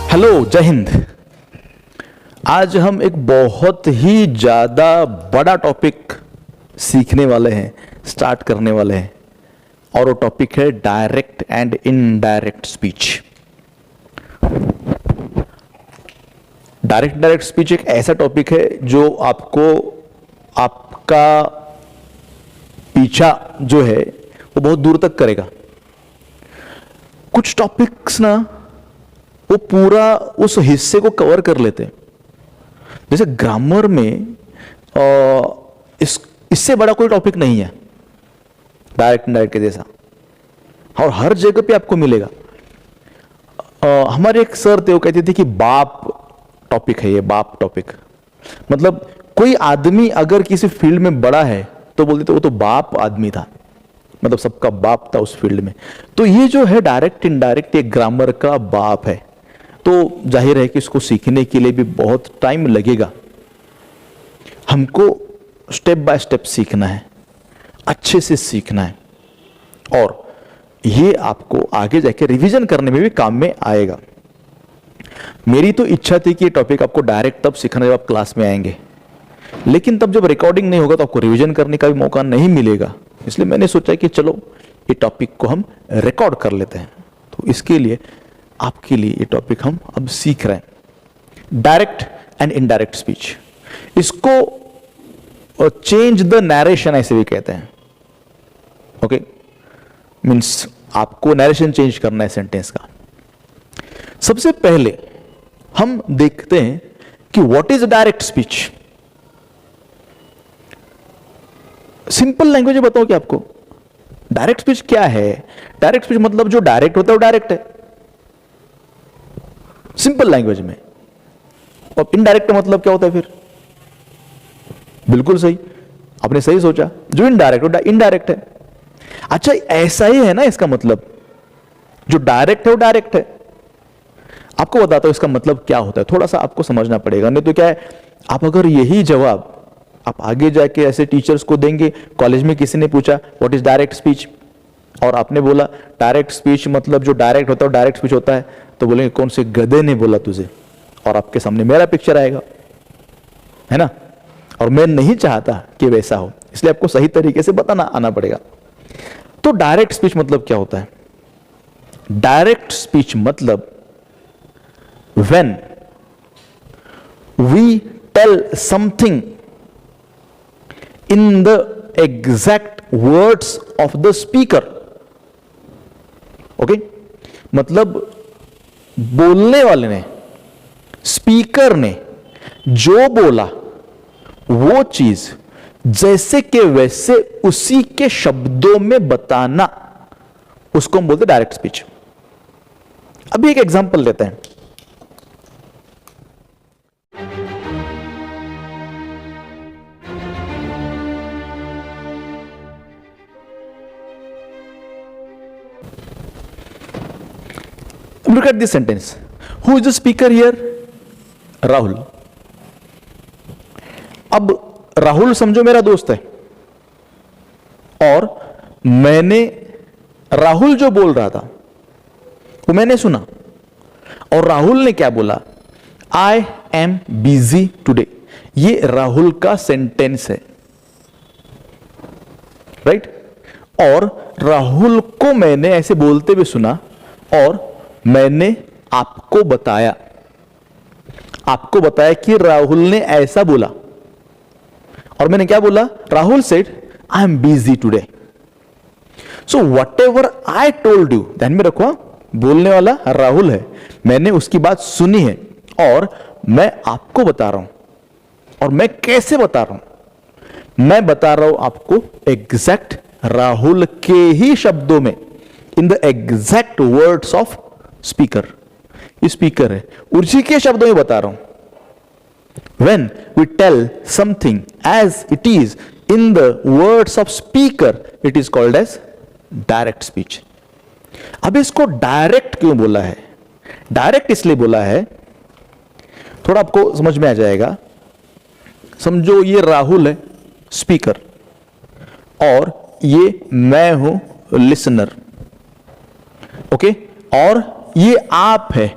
Hello, जय हिंद। आज हम एक बहुत ही ज़्यादा बड़ा टॉपिक सीखने वाले हैं, स्टार्ट करने वाले हैं, और वो टॉपिक है direct and indirect speech. Direct speech एक ऐसा टॉपिक है जो आपको आपका पीछा जो है वो बहुत दूर तक करेगा। कुछ टॉपिक्स ना वो पूरा उस हिस्से को कवर कर लेते हैं। जैसे ग्रामर में इससे बड़ा कोई टॉपिक नहीं है डायरेक्ट इनडायरेक्ट के जैसा, और हर जगह पे आपको मिलेगा। हमारे एक सर थे, वो कहते थे कि बाप टॉपिक है ये, बाप टॉपिक। मतलब कोई आदमी अगर किसी फील्ड में बड़ा है तो बोलते थे वो तो बाप आदमी था, मतलब सबका बाप था उस फील्ड में। तो ये जो है डायरेक्ट इनडायरेक्ट, ये ग्रामर का बाप है। तो जाहिर है कि इसको सीखने के लिए भी बहुत टाइम लगेगा। हमको स्टेप बाय स्टेप सीखना है, अच्छे से सीखना है, और ये आपको आगे जाके रिवीजन करने में भी काम में आएगा। मेरी तो इच्छा थी कि ये टॉपिक आपको डायरेक्ट तब सीखना जब आप क्लास में आएंगे, लेकिन तब जब रिकॉर्डिंग नहीं होगा तो आपको रिवीजन करने का भी मौका नहीं मिलेगा। इसलिए मैंने सोचा कि चलो ये टॉपिक को हम रिकॉर्ड कर लेते हैं। तो इसके लिए आपके लिए ये टॉपिक हम अब सीख रहे हैं, डायरेक्ट एंड इनडायरेक्ट स्पीच। इसको चेंज द नैरेशन ऐसे भी कहते हैं। ओके, मीन्स आपको नैरेशन चेंज करना है सेंटेंस का। सबसे पहले हम देखते हैं कि what is direct speech. Simple language में बताओ कि आपको डायरेक्ट स्पीच क्या है। डायरेक्ट स्पीच मतलब जो डायरेक्ट होता है वो डायरेक्ट है, सिंपल लैंग्वेज में। और इनडायरेक्ट मतलब क्या होता है फिर? बिल्कुल सही, आपने सही सोचा, जो इनडायरेक्ट हो इनडायरेक्ट है। अच्छा, ऐसा ही है ना इसका मतलब, जो डायरेक्ट है वो डायरेक्ट है। आपको बताता हूं इसका मतलब क्या होता है, थोड़ा सा आपको समझना पड़ेगा, नहीं तो क्या है, आप अगर यही जवाब आप आगे जाके ऐसे टीचर्स को देंगे, कॉलेज में किसी ने पूछा व्हाट इज डायरेक्ट स्पीच, और आपने बोला डायरेक्ट स्पीच मतलब जो डायरेक्ट होता है डायरेक्ट स्पीच होता है, तो बोलेंगे कौन से गधे ने बोला तुझे, और आपके सामने मेरा पिक्चर आएगा, है ना। और मैं नहीं चाहता कि वैसा हो, इसलिए आपको सही तरीके से बताना आना पड़ेगा। तो डायरेक्ट स्पीच मतलब क्या होता है? डायरेक्ट स्पीच मतलब when we tell something in the exact words of the speaker. Okay, मतलब बोलने वाले ने, स्पीकर ने जो बोला वो चीज जैसे के वैसे उसी के शब्दों में बताना, उसको हम बोलते डायरेक्ट स्पीच। अभी एक एग्जांपल लेते हैं। Look at this sentence. Who is the speaker here? Rahul. अब राहुल समझो मेरा दोस्त है, और मैंने राहुल जो बोल रहा था वो मैंने सुना, और राहुल ने क्या बोला? I am busy today. ये राहुल का सेंटेंस है, राइट। और राहुल को मैंने ऐसे बोलते हुए सुना, और मैंने आपको बताया कि राहुल ने ऐसा बोला, और मैंने क्या बोला? Rahul said I am busy today. So what ever I told you, ध्यान में रखो, बोलने वाला राहुल है, मैंने उसकी बात सुनी है, और मैं आपको बता रहा हूं। और मैं कैसे बता रहा हूं? मैं बता रहा हूं आपको एग्जैक्ट राहुल के ही शब्दों में, in the exact words of speaker. ये स्पीकर है, उसी के शब्दों में बता रहा हूं। When we tell something as it is in the words of speaker, it is called as direct speech. अब इसको डायरेक्ट क्यों बोला है? डायरेक्ट इसलिए बोला है, थोड़ा आपको समझ में आ जाएगा। समझो ये राहुल है स्पीकर, और ये मैं हूं लिसनर, ओके। और ये आप है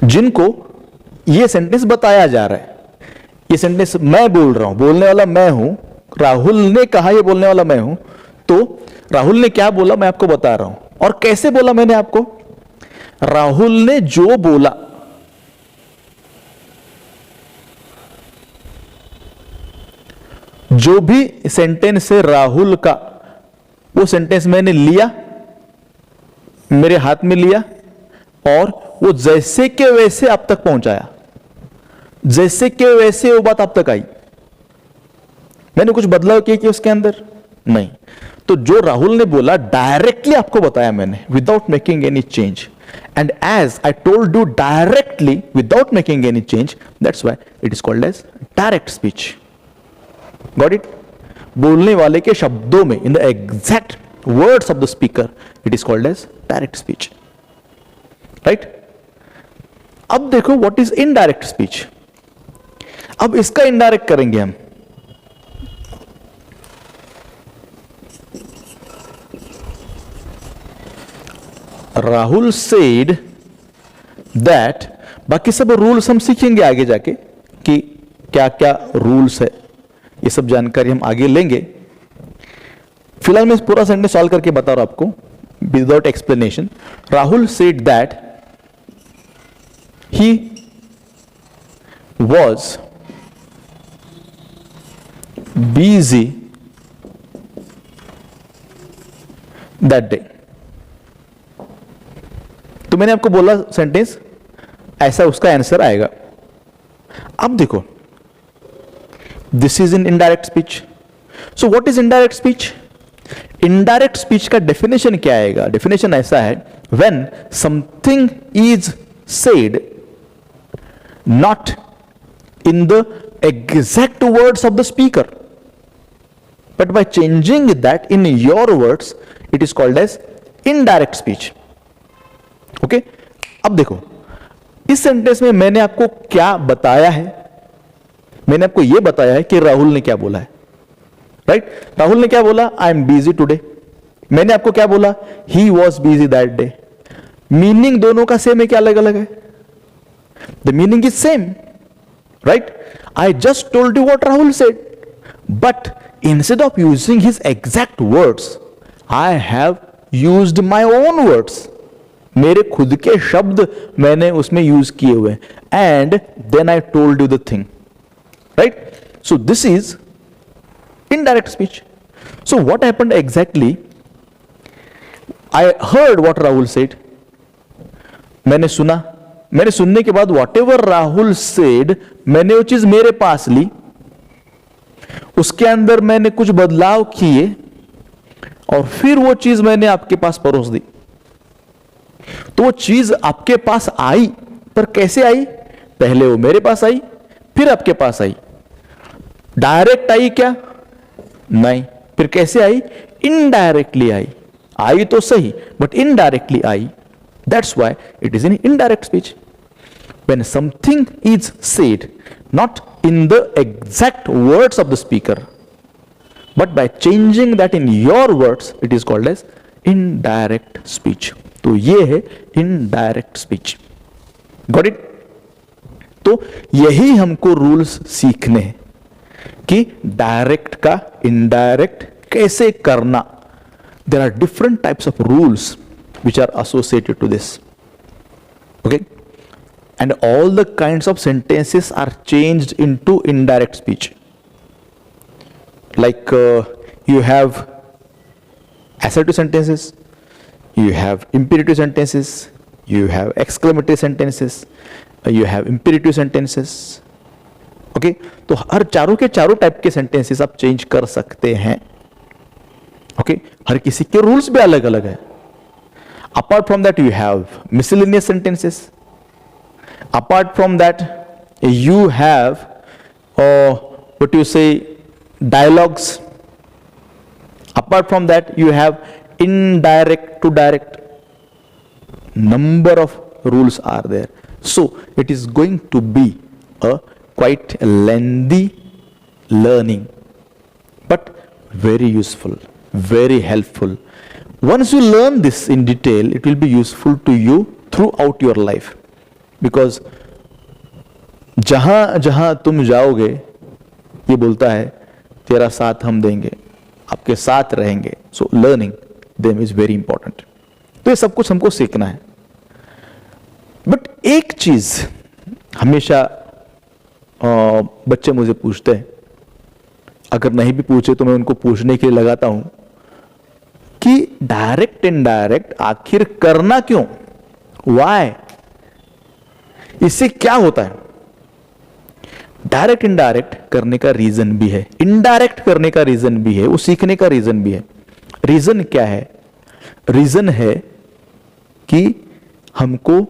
जिनको ये सेंटेंस बताया जा रहा है। ये सेंटेंस मैं बोल रहा हूं, बोलने वाला मैं हूं, राहुल ने कहा ये बोलने वाला मैं हूं, तो राहुल ने क्या बोला मैं आपको बता रहा हूं। और कैसे बोला मैंने आपको? राहुल ने जो बोला, जो भी सेंटेंस है राहुल का, वो सेंटेंस मैंने लिया, मेरे हाथ में लिया, और वो जैसे के वैसे आप तक पहुंचाया, जैसे के वैसे वो बात आप तक आई। मैंने कुछ बदलाव किया कि उसके अंदर नहीं। तो जो राहुल ने बोला डायरेक्टली आपको बताया मैंने, without making any change. And as I told you directly without making any change, that's why it is called as direct speech. Got it? बोलने वाले के शब्दों में, in the exact words of the speaker, it is called as direct speech. Right? अब देखो what is indirect speech. अब इसका indirect करेंगे हम। राहुल सेड दैट, बाकी सब रूल्स हम सीखेंगे आगे जाके कि क्या क्या रूल्स है, ये सब जानकारी हम आगे लेंगे। फिलहाल मैं पूरा सेंटेंस सॉल्व करके बता रहा हूं आपको without explanation. Rahul said that he was busy that day. तो मैंने आपको बोला सेंटेंस ऐसा, उसका आंसर आएगा। अब देखो, this is in indirect speech. So what is indirect speech? Indirect speech का डेफिनेशन क्या आएगा? डेफिनेशन ऐसा है, when something is said not in the exact words of the speaker, but by changing that in your words, it is called as indirect speech. Okay? अब देखो, इस sentence में मैंने आपको क्या बताया है? मैंने आपको यह बताया है कि राहुल ने क्या बोला है। राइट? राहुल ने क्या बोला? I am busy today. मैंने आपको क्या बोला? He was busy that day. Meaning दोनों का सेम है क्या अलग अलग है? The meaning is same. Right? I just told you what Rahul said, but instead of using his exact words, I have used my own words. मेरे खुद के शब्द मैंने उसमें यूज किए हुए, and then I told you the thing. Right? So this is indirect speech. So what happened exactly? I heard what Rahul said. मैंने सुना, मैंने सुनने के बाद whatever Rahul said, मैंने वो चीज मेरे पास ली, उसके अंदर मैंने कुछ बदलाव किए, और फिर वो चीज मैंने आपके पास परोस दी। तो वो चीज आपके पास आई, पर कैसे आई? पहले वो मेरे पास आई, फिर आपके पास आई। डायरेक्ट आई क्या? नहीं। फिर कैसे आई? Indirectly I. आई तो सही, but indirectly I. That's why it is in indirect speech. When something is said not in the exact words of the speaker, but by changing that in your words, it is called as indirect speech. तो ये है indirect speech. Got it? तो यही हमको rules सीखने हैं कि direct का इनडायरेक्ट कैसे करना। There are different types of rules which are associated to this. Okay? And all the kinds of sentences are changed into indirect speech. Like you have assertive sentences, you have imperative sentences, you have exclamatory sentences, you have imperative sentences. Okay? तो हर चारों के चारों type के sentences आप change कर सकते हैं। Okay? हर किसी के रूल्स भी अलग अलग है। Apart from that, you have miscellaneous sentences. Apart from that, you have what you say, dialogues. Apart from that, you have indirect to direct. Number of rules are there. So it is going to be a quite lengthy learning, but very useful, very helpful. Once you learn this in detail, it will be useful to you throughout your life. Because जहां जहां तुम जाओगे, ये बोलता है तेरा साथ हम देंगे, आपके साथ रहेंगे. So learning them is very important. तो ये सब कुछ हमको सीखना है. बट एक चीज हमेशा बच्चे मुझे पूछते हैं, अगर नहीं भी पूछे तो मैं उनको पूछने के लिए लगाता हूं कि डायरेक्ट इनडायरेक्ट आखिर करना क्यों, वाई, इससे क्या होता है. डायरेक्ट इनडायरेक्ट करने का रीजन भी है, इनडायरेक्ट करने का रीजन भी है, वो सीखने का रीजन भी है. रीजन क्या है? रीजन है कि हमको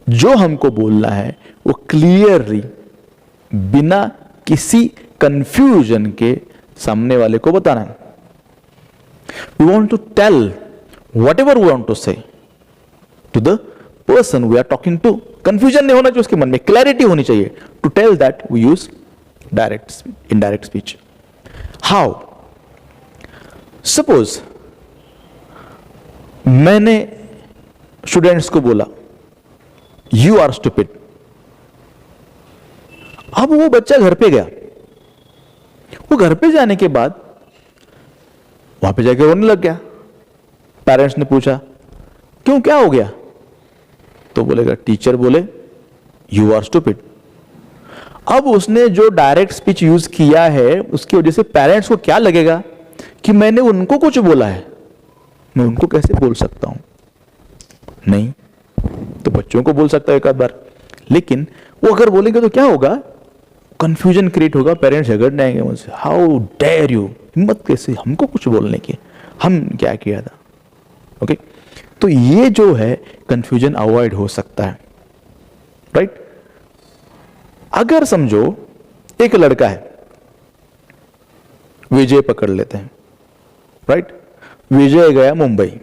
जो हमको बोलना है वो क्लियरली, बिना किसी कंफ्यूजन के सामने वाले को बताना है. We want to tell whatever we want to say to the person we are talking to. Confusion नहीं होना चाहिए उसके मन में, क्लैरिटी होनी चाहिए. To tell that we use direct indirect speech. How? Suppose मैंने स्टूडेंट्स को बोला यू आर स्टूपिड. अब वो बच्चा घर पे गया. वो घर पे जाने के बाद वहां पे जाके रोने लग गया. पेरेंट्स ने पूछा क्यों, क्या हो गया? तो बोलेगा टीचर बोले यू आर स्टूपिड. अब उसने जो डायरेक्ट स्पीच यूज किया है उसकी वजह से पेरेंट्स को क्या लगेगा कि मैंने उनको कुछ बोला है, मैं उनको कैसे बोल सकता हूं. नहीं तो बच्चों को बोल सकता है एक आध बार, लेकिन वो अगर बोलेंगे तो क्या होगा, कंफ्यूजन क्रिएट होगा. पेरेंट्स झगड़ने आएंगे मुझसे, हाउ डेयर यू, हिम्मत कैसे हमको कुछ बोलने की, हम क्या किया था. ओके तो ये जो है कंफ्यूजन अवॉइड हो सकता है. राइट? अगर समझो एक लड़का है, विजय पकड़ लेते हैं. राइट? विजय गया मुंबई.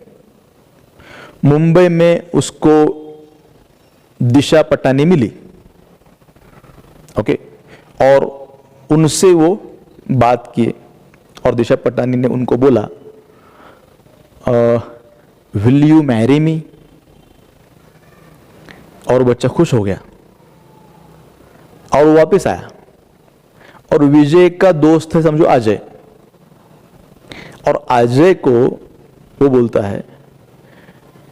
मुंबई में उसको दिशा पटानी मिली. ओके और उनसे वो बात किए और दिशा पटानी ने उनको बोला विल यू मैरी मी. और बच्चा खुश हो गया और वो वापस आया. और विजय का दोस्त है समझो अजय, और अजय को वो बोलता है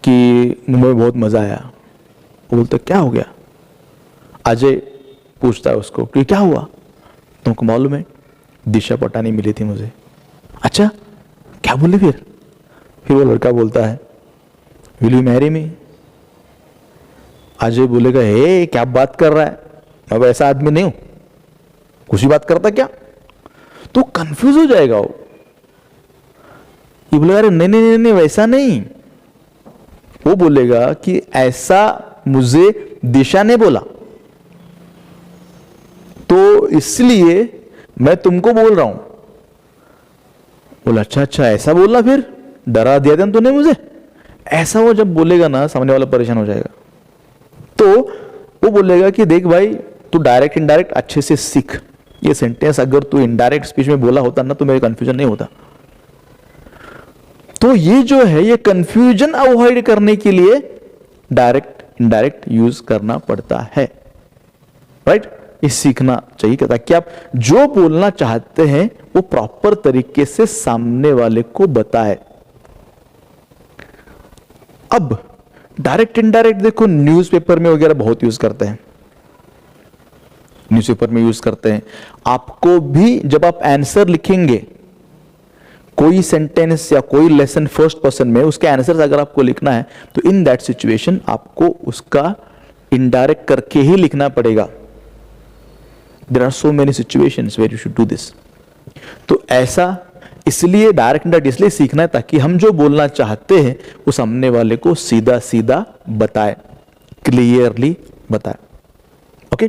कि मुंबई में बहुत मजा आया. वो बोलता क्या हो गया? अजय पूछता है उसको कि क्या हुआ? तुमको मालूम है दिशा पटानी मिली थी मुझे. अच्छा क्या बोले फिर वो लड़का बोलता है will you marry me. Ajay बोलेगा हे क्या बात कर रहा है, मैं वैसा आदमी नहीं हूं, कुछ ही बात करता क्या. तो कंफ्यूज हो जाएगा वो. ये बोलेगा अरे नहीं नहीं नहीं वैसा नहीं. वो बोलेगा कि ऐसा मुझे दिशा ने बोला तो इसलिए मैं तुमको बोल रहा हूं. बोला अच्छा ऐसा बोला, फिर डरा दिया था तूने मुझे. ऐसा वो जब बोलेगा ना सामने वाला परेशान हो जाएगा. तो वो बोलेगा कि देख भाई तू डायरेक्ट इनडायरेक्ट अच्छे से सीख. ये सेंटेंस अगर तू इनडायरेक्ट स्पीच में बोला होता ना तो मेरे कंफ्यूजन नहीं होता. तो ये जो है ये कंफ्यूजन अवॉइड करने के लिए डायरेक्ट इनडायरेक्ट यूज करना पड़ता है. राइट? ये सीखना चाहिए ताकि आप जो बोलना चाहते हैं वो प्रॉपर तरीके से सामने वाले को बताए. अब डायरेक्ट इनडायरेक्ट देखो न्यूज़पेपर में वगैरह बहुत यूज करते हैं. न्यूज़पेपर में यूज करते हैं. आपको भी जब आप आंसर लिखेंगे कोई सेंटेंस या कोई लेसन फर्स्ट पर्सन में, उसके आंसर अगर आपको लिखना है तो इन दैट सिचुएशन आपको उसका इनडायरेक्ट करके ही लिखना पड़ेगा. There are so many situations where you should do this. तो ऐसा इसलिए डायरेक्ट इनडायरेक्ट इसलिए सीखना है ताकि हम जो बोलना चाहते हैं वो सामने वाले को सीधा सीधा बताए, क्लियरली बताए. Okay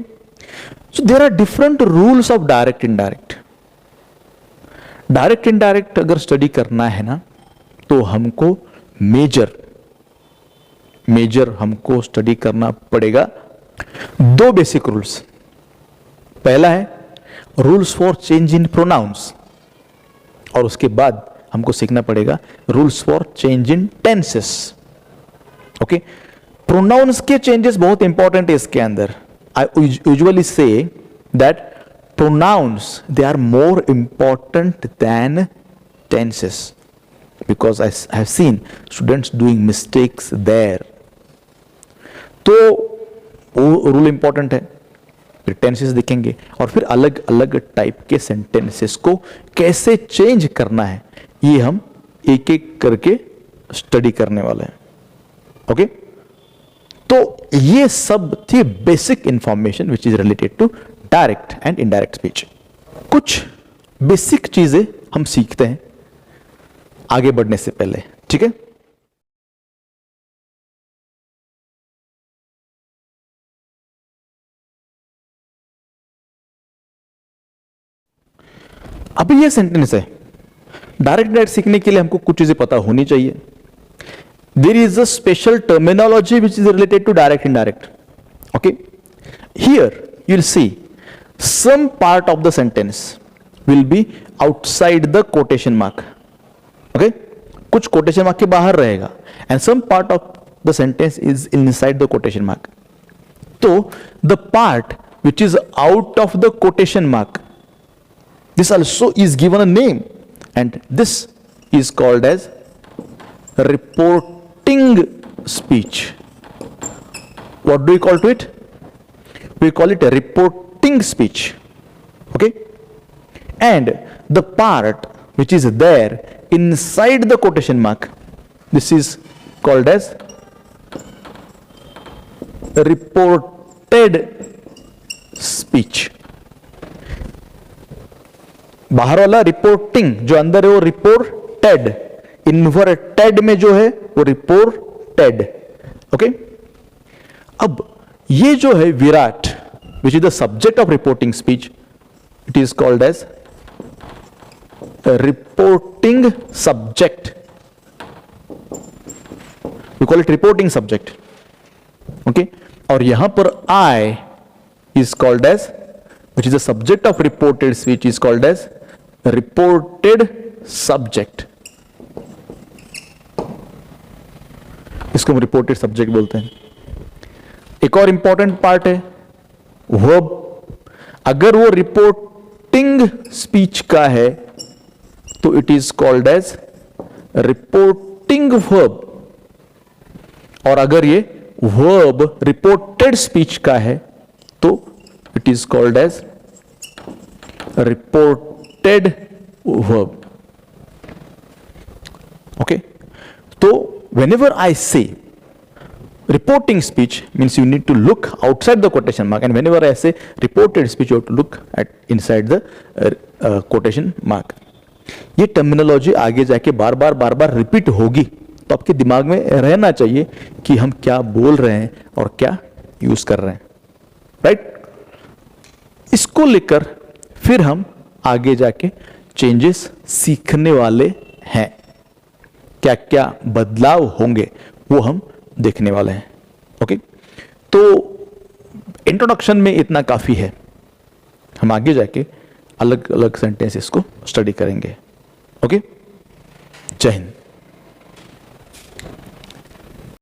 so there are different rules of direct indirect. Direct indirect अगर स्टडी करना है ना तो हमको मेजर हमको स्टडी करना पड़ेगा. दो बेसिक रूल्स. पहला है rules for change in pronouns और उसके बाद हमको सीखना पड़ेगा rules for change in tenses. Okay pronouns के चेंजेस बहुत इंपॉर्टेंट है इसके अंदर. I usually say that pronouns they are more important than tenses because I have seen students doing mistakes there. तो वो रूल इंपॉर्टेंट है. फिर टेंसेस देखेंगे और फिर अलग अलग टाइप के सेंटेंसेस को कैसे चेंज करना है ये हम एक एक करके स्टडी करने वाले हैं. ओके, तो ये सब थी basic information which is related to direct and indirect speech. कुछ बेसिक चीजें हम सीखते हैं आगे बढ़ने से पहले, ठीक है. अभी ये सेंटेंस है. डायरेक्ट सीखने के लिए हमको कुछ चीजें पता होनी चाहिए. There is a special terminology which is related to direct indirect. Okay, here you will see some part of the sentence will be outside the quotation mark. Okay, कुछ कोटेशन मार्क के बाहर रहेगा and some part of the sentence is inside the quotation mark. तो the part which is out of the quotation mark, this also is given a name and this is called as reporting speech. What do we call to it? We call it a reporting speech. Okay, and the part which is there inside the quotation mark, this is called as reported speech. बाहर वाला reporting, जो अंदर है वो reported. Inverted में जो है वो रिपोर्टेड. ओके, अब ये जो है Virat which is the subject of reporting speech, it is called as reporting subject. We call it reporting subject. Okay, और यहां पर I is called as, which is the subject of reported speech, is called as reported subject. इसको हम reported subject बोलते हैं. एक और important part है वर्ब. अगर वो रिपोर्टिंग स्पीच का है तो it is called as reporting verb, और अगर ये वर्ब रिपोर्टेड स्पीच का है तो it is called as reported verb. Okay, so whenever I say reporting speech means you need to look outside the quotation mark, and whenever I say reported speech you have to look at inside the quotation mark. ये terminology आगे जाके बार बार repeat होगी, तो आपके दिमाग में रहना चाहिए कि हम क्या बोल रहे हैं और क्या यूज कर रहे हैं. राइट, इसको लेकर फिर हम आगे जाके चेंजेस सीखने वाले हैं. क्या क्या बदलाव होंगे वो हम देखने वाले हैं. ओके, तो इंट्रोडक्शन में इतना काफी है. हम आगे जाके अलग अलग सेंटेंसेस को स्टडी करेंगे. ओके, जय हिंद.